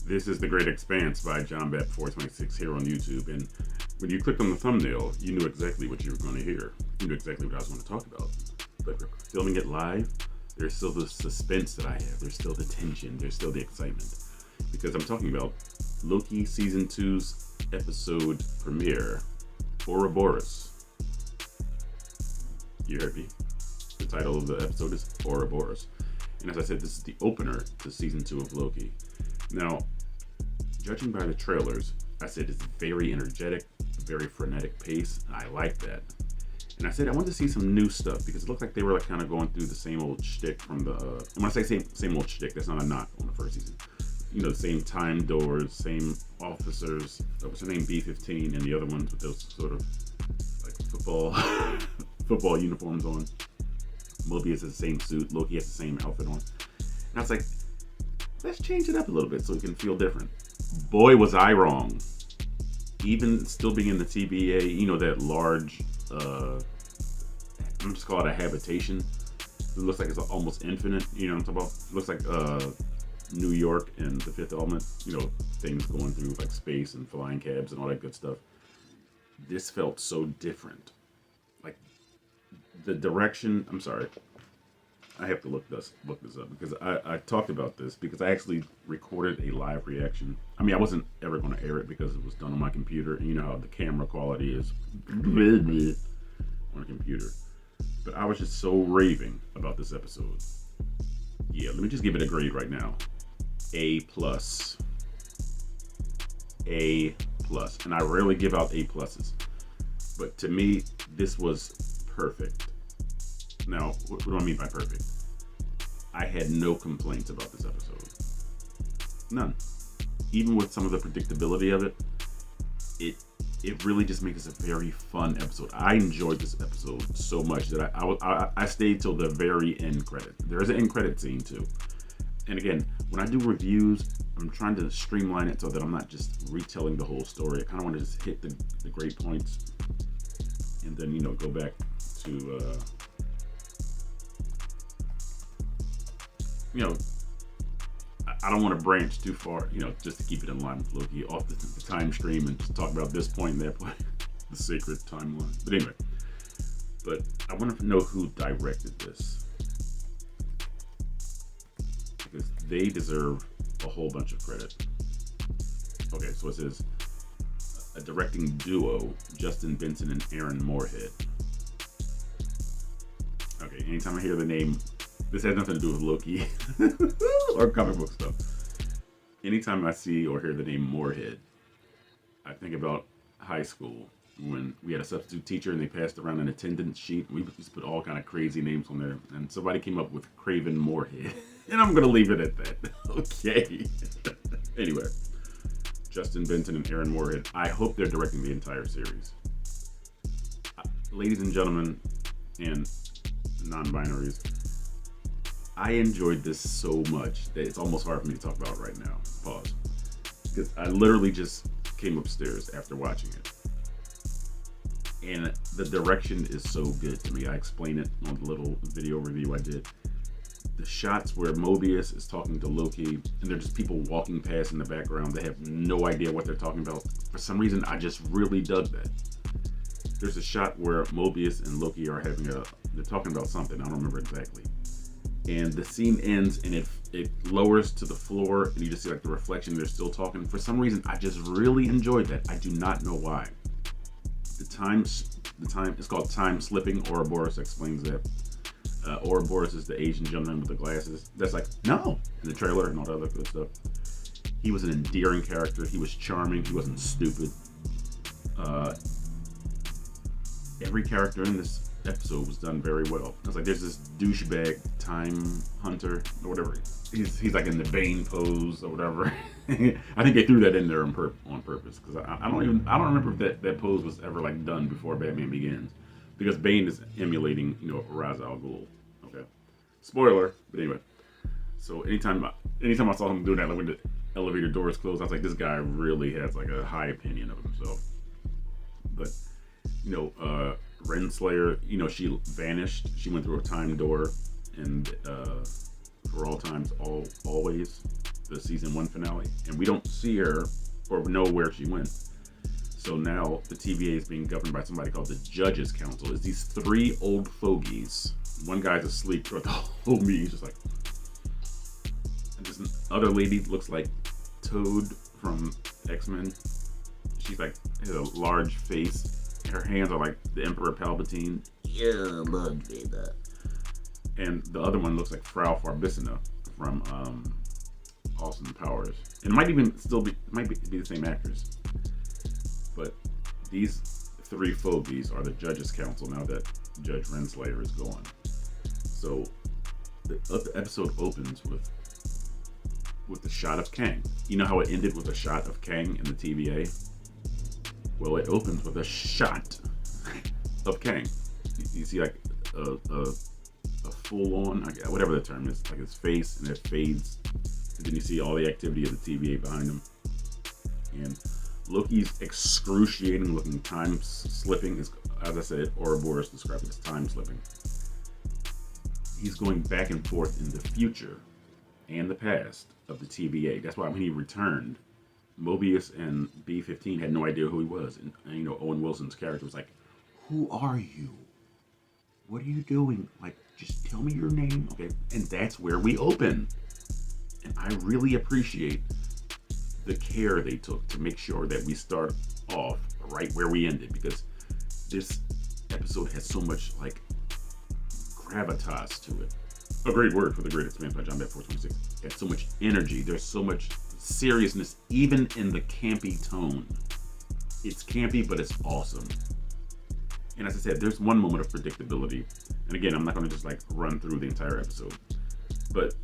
This is The Great Expanse by John Bat 426 here on YouTube. And when you clicked on the thumbnail, you knew exactly what you were going to hear. You knew exactly what I was going to talk about. But filming it live, there's still the suspense that I have. There's still the tension. There's still the excitement. Because I'm talking about Loki Season 2's episode premiere, Ouroboros. You heard me. The title of the episode is Ouroboros. And as I said, this is the opener to Season 2 of Loki. Now, judging by the trailers, I said it's very energetic, very frenetic pace, and I like that. And I said I wanted to see some new stuff because it looked like they were like kind of going through the same old shtick from the. And when I say same old shtick, that's not a knock on the first season. You know, same time doors, same officers. What's her name? B-15, and the other ones with those sort of like football uniforms on. Mobius has the same suit. Loki has the same outfit on. And I was like, let's change it up a little bit so it can feel different. Boy, was I wrong. Even still being in the TBA, you know, that large, I'm just call it a habitation. It looks like it's almost infinite. You know what I'm talking about? It looks like New York and The Fifth Element. You know, things going through like space and flying cabs and all that good stuff. This felt so different. Like the direction. I'm sorry. I have to look this up because I talked about this because I actually recorded a live reaction. I mean, I wasn't ever going to air it because it was done on my computer, and you know how the camera quality is on a computer. But I was just so raving about this episode. Yeah, let me just give it a grade right now. A+. A+. And I rarely give out A+. But to me, this was perfect. Now, what do I mean by perfect? I had no complaints about this episode. None. Even with some of the predictability of it, it really just makes this a very fun episode. I enjoyed this episode so much that I stayed till the very end credit. There is an end credit scene too. And again, when I do reviews, I'm trying to streamline it so that I'm not just retelling the whole story. I kind of want to just hit the great points and then, you know, go back to... you know, I don't want to branch too far, you know, just to keep it in line with Loki off the time stream and just talk about this point and that point, the sacred timeline. But anyway, I want to know who directed this because they deserve a whole bunch of credit. Okay, so it says a directing duo, Justin Benson and Aaron Moorhead. Okay, anytime I hear the name. This has nothing to do with Loki or comic book stuff. Anytime I see or hear the name Moorhead, I think about high school when we had a substitute teacher and they passed around an attendance sheet. We used to put all kind of crazy names on there, and somebody came up with Craven Moorhead, and I'm gonna leave it at that. Okay. Anyway, Justin Benson and Aaron Moorhead. I hope they're directing the entire series. Ladies and gentlemen, and non-binaries. I enjoyed this so much that it's almost hard for me to talk about it right now. Pause. Because I literally just came upstairs after watching it. And the direction is so good to me. I explained it on the little video review I did. The shots where Mobius is talking to Loki and they're just people walking past in the background. They have no idea what they're talking about. For some reason, I just really dug that. There's a shot where Mobius and Loki are they're talking about something. I don't remember exactly. And the scene ends and it lowers to the floor and you just see like the reflection. They're still talking. For some reason, I just really enjoyed that. I do not know why. The time, it's called time slipping. Ouroboros explains that. Ouroboros is the Asian gentleman with the glasses. That's like, no, in the trailer and all that other good stuff. He was an endearing character. He was charming. He wasn't stupid. Every character in this episode was done very well. I was like, there's this douchebag time hunter or whatever. He's like in the Bane pose or whatever. I think they threw that in there on purpose because I don't remember if that pose was ever like done before Batman Begins, because Bane is emulating, you know, Ra's al Ghul. Okay, spoiler. But anyway, so anytime I saw him doing that, like when the elevator doors closed, I was like, this guy really has like a high opinion of himself. But you know, Renslayer, you know, she vanished. She went through a time door, and for all times, always. the season 1 finale, and we don't see her or know where she went. So now the TVA is being governed by somebody called the Judges Council. It's these 3 old fogies. One guy's asleep throughout the whole meeting. He's just like, and this other lady looks like Toad from X-Men. She's like, has a large face. Her hands are like the Emperor Palpatine. Yeah, love that. And the other one looks like Frau Farbissina from Austin Powers. And it might even still be, be the same actress. But these 3 fogies are the Judges Council now that Judge Renslayer is gone. So the episode opens with the shot of Kang. You know how it ended with a shot of Kang in the TVA? Well, it opens with a shot of Kang. You see like a full-on, whatever the term is, like his face, and it fades. And then you see all the activity of the TVA behind him. And Loki's excruciating looking time slipping is, as I said, Ouroboros described it as time slipping. He's going back and forth in the future and the past of the TVA. That's why when he returned, Mobius and B-15 had no idea who he was. And you know, Owen Wilson's character was like, "Who are you? What are you doing? Like, just tell me your name." Okay, and that's where we open. And I really appreciate the care they took to make sure that we start off right where we ended, because this episode has so much like gravitas to it. A great word for the greatest man by John Bat 426. It has so much energy. There's so much seriousness, even in the campy tone. It's campy, but it's awesome. And as I said, there's one moment of predictability. And again, I'm not going to just like run through the entire episode. But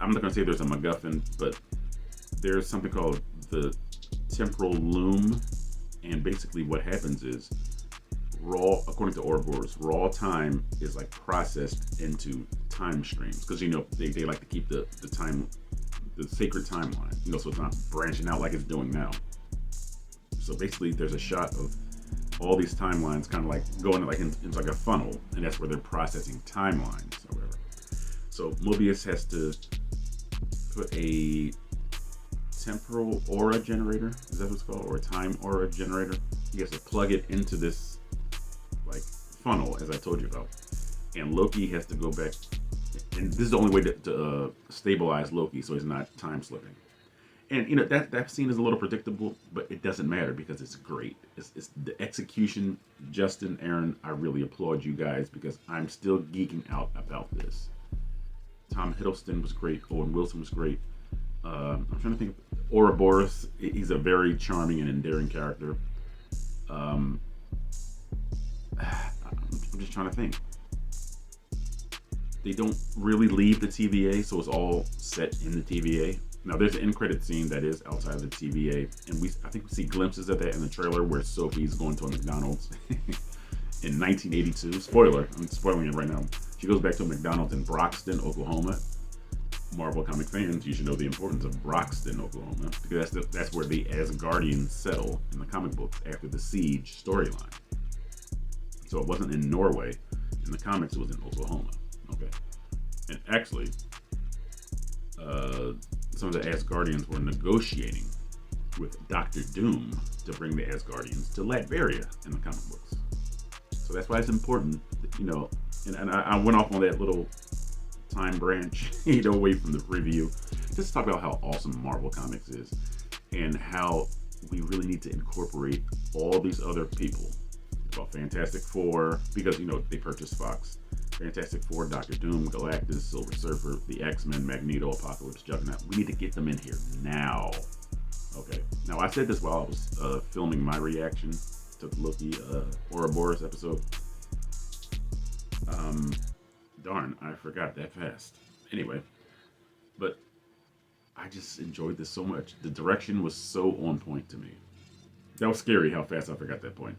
I'm not going to say there's a MacGuffin, but there's something called the temporal loom. And basically what happens is, according to Ouroboros, raw time is like processed into time streams. Because, you know, they like to keep the time, the sacred timeline, you know, so it's not branching out like it's doing now. So basically there's a shot of all these timelines kind of like going like into like a funnel, and that's where they're processing timelines or whatever. So Mobius has to put a temporal aura generator, is that what it's called? Or a time aura generator. He has to plug it into this like funnel, as I told you about. And Loki has to go back, and this is the only way to stabilize Loki so he's not time slipping. And you know, that scene is a little predictable, but it doesn't matter because it's great. It's the execution. Justin, Aaron, I really applaud you guys because I'm still geeking out about this. Tom Hiddleston was great. Owen Wilson was great. I'm trying to think of Ouroboros. He's a very charming and endearing character. I'm just trying to think. They don't really leave the TVA, so it's all set in the TVA. Now, there's an end credit scene that is outside of the TVA, and I think we see glimpses of that in the trailer where Sophie's going to a McDonald's in 1982. Spoiler, I'm spoiling it right now. She goes back to a McDonald's in Broxton, Oklahoma. Marvel comic fans, you should know the importance of Broxton, Oklahoma, because that's where the Asgardians settle in the comic books after the Siege storyline. So it wasn't in Norway. In the comics, it was in Oklahoma. Okay, and actually, some of the Asgardians were negotiating with Dr. Doom to bring the Asgardians to Latveria in the comic books. So that's why it's important, you know. And I went off on that little time branch, you know, away from the review, just to talk about how awesome Marvel Comics is and how we really need to incorporate all these other people. About Fantastic Four, because, you know, they purchased Fox. Fantastic Four, Doctor Doom, Galactus, Silver Surfer, the X-Men, Magneto, Apocalypse, Juggernaut. We need to get them in here now. Okay. Now, I said this while I was filming my reaction to the Loki Ouroboros episode. Darn, I forgot that fast. Anyway, but I just enjoyed this so much. The direction was so on point to me. That was scary how fast I forgot that point.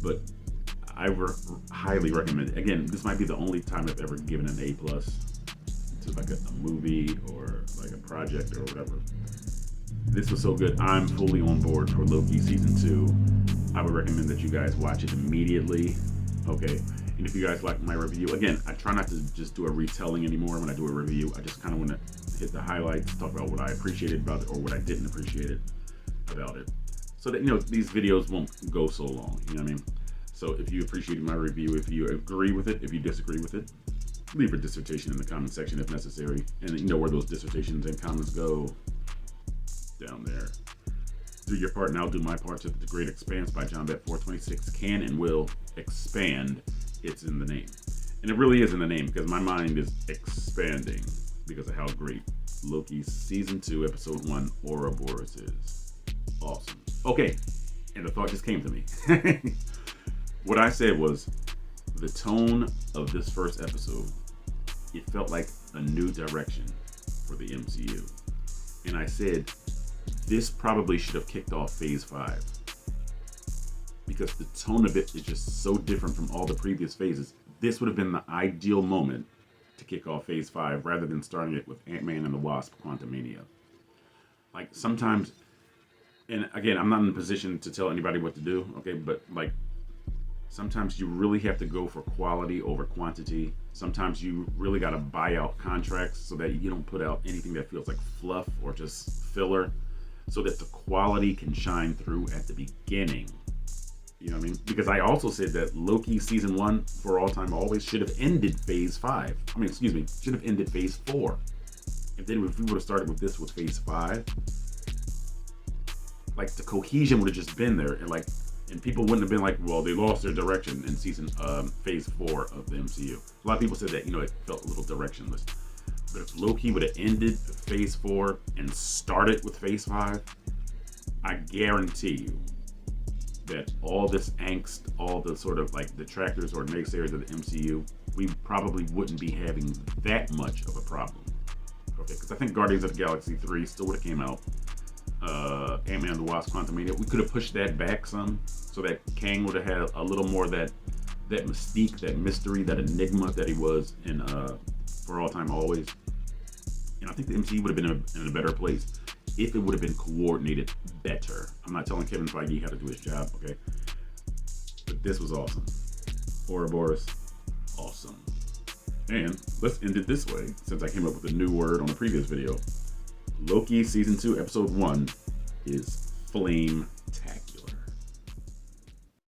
But I highly recommend it. Again, this might be the only time I've ever given an A+ to like a movie or like a project or whatever. This was so good. I'm fully on board for Loki season 2. I would recommend that you guys watch it immediately. Okay. And if you guys like my review, again, I try not to just do a retelling anymore when I do a review. I just kind of want to hit the highlights, talk about what I appreciated about it or what I didn't appreciate it about it. So that, these videos won't go so long, you know what I mean? So if you appreciated my review, if you agree with it, if you disagree with it, leave a dissertation in the comment section if necessary. And you know where those dissertations and comments go, down there. Do your part and I'll do my part. To the Great Expanse by John Bet 426 can and will expand. It's in the name. And it really is in the name because my mind is expanding because of how great Loki Season 2, Episode 1, Ouroboros is. Awesome. Okay, and the thought just came to me. What I said was, the tone of this first episode, it felt like a new direction for the MCU. And I said, this probably should have kicked off Phase 5. Because the tone of it is just so different from all the previous phases. This would have been the ideal moment to kick off Phase 5 rather than starting it with Ant-Man and the Wasp: Quantumania. Like, sometimes, and again, I'm not in a position to tell anybody what to do, okay, but like, sometimes you really have to go for quality over quantity. Sometimes you really got to buy out contracts so that you don't put out anything that feels like fluff or just filler, so that the quality can shine through at the beginning. You know what I mean? Because I also said that Loki Season 1, For All Time Always, should have ended Phase 5. Should have ended Phase 4. If we would have started with this with Phase 5, like, the cohesion would have just been there, and people wouldn't have been like, well, they lost their direction in Phase 4 of the MCU. A lot of people said that, it felt a little directionless. But if Loki would have ended Phase 4 and started with Phase 5, I guarantee you that all this angst, all the sort of like detractors or naysayers of the MCU, we probably wouldn't be having that much of a problem. Okay, because I think Guardians of the Galaxy 3 still would have came out. Ant-Man and the Wasp: Quantumania, we could have pushed that back some, so that Kang would have had a little more that mystique, that mystery, that enigma that he was in For All Time Always. And I think the MCU would have been in a better place if it would have been coordinated better. I'm not telling Kevin Feige how to do his job, okay? But this was awesome. Ouroboros, awesome. And let's end it this way, since I came up with a new word on the previous video. Loki Season 2, Episode 1 is flame-tacular.